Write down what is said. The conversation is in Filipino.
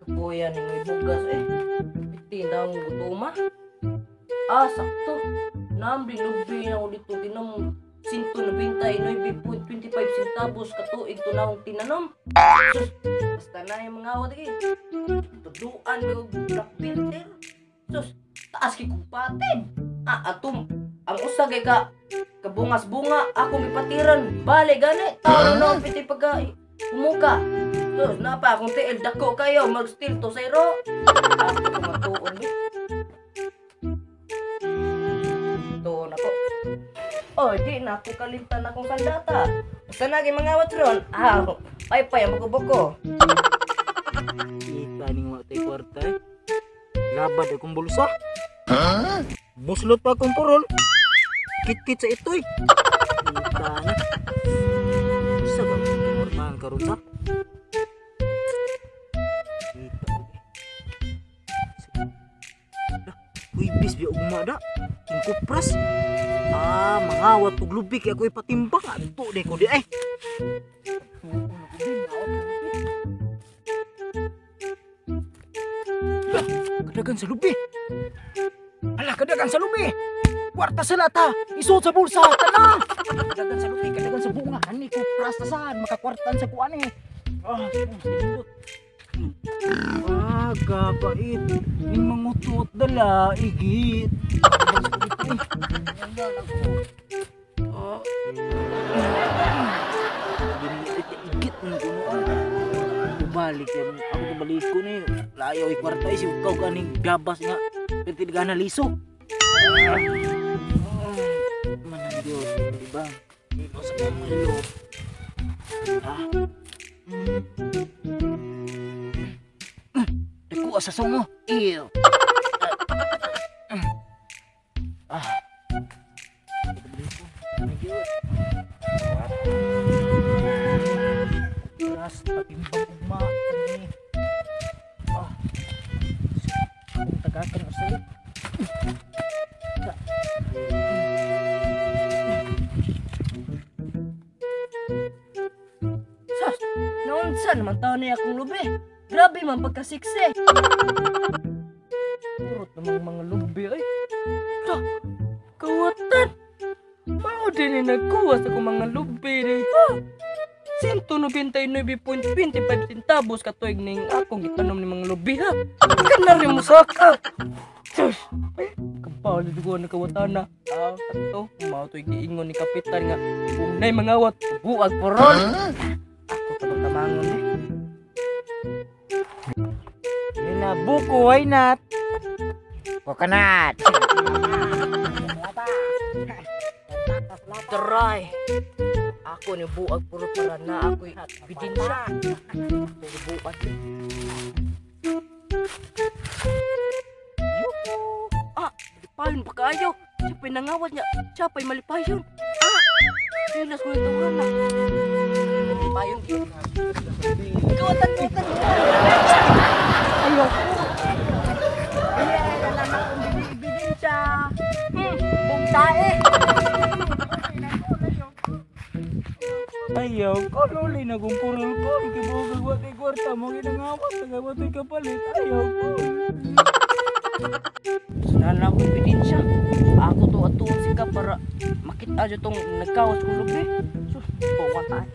Kapuyan yung may bugas eh. Itinang gutuma. Sakto. Nambing lubi na ako dito. Tinam 199.25 centavos katuig to na akong tinanom. Sus, basta na yung mga awat eh. Tuduan mo yung black filter. Sus, taas kay kumpatin. Atom. Ang usag ay kabungas-bunga. Akong ipatiran. Bale, gani. Tawag na ang piti pagka umuka. Sus, napa akong tiil. Dako kayo. Mag-steal to zero. Ako kumatuon eh. Tuon ako. Di na ako kalimtan akong sandata. Basta naging mga awat ron. Pay ang buko-buko. Kita ning wa tay kwarta eh. Labad akong bulsa. Buslot pa akong purol. Kit-kit sa itoy. Kita na. Sa ba kumormahan karon sa? Kita. Uy, bis biya ugma da. King kupras. Mangawat og lubi kay ako ipatimbang adto de ko di ay. Kadagan sa lubi. Ala, kadagan sa lubi. Kwarta sa lata, isuot sa bulsa, tana. Kadagan sa lubi, kadagan sa bunga. Ani ko prastasan, makakwartan sa kuan eh. Gabait. Ning mangutot dala, igit. Igit ng kunoan. Balik yan. Ako balik ko ni. Layo kwarta si ukaw ganing gabas nga. Pwede ka na liso. Manang Diyos, diba? Dito sa pamalo. Dako sa sungo. Ew. Keras patimbang ugma ini. Tagakan usay. Sas, naunsa naman tao niya akong lubi. Grabe man pagkasiksi. Purot namang mga lubi ay. Kawatan. Mao din ni nagkuha sa kong mga lubi rin. 199.25 centavos katuig ning akong gitanom ni mga lubi ha. Kana rin mo saka. Kampal di ko nakawatana. Ato, mao to'y giingon ni kapitan nga kung nay mangawat buag porol. Ako tamangon eh. Nina buko, why not? Coconut. Try. Ako ni buag puro para na ako'y bidensya. Ako ni buag. Malipayon pa kayo. Siya pa'y nangawat niya. Siya pa'y malipayon. Silas ko ito na. Malipayon. Kawatan. Ayaw ko. Alam akong bidensya. Bungtae. Ayaw ko, luli na kung purol ko. Ikibugagwat ay kwarta mo, ginangawat, nagawat ay kapalit. Ayaw ko. Sana ako ebidensya. Ako to atuon si ka para makita dyan tong nagkawas kong lubi. Sus, pawata eh.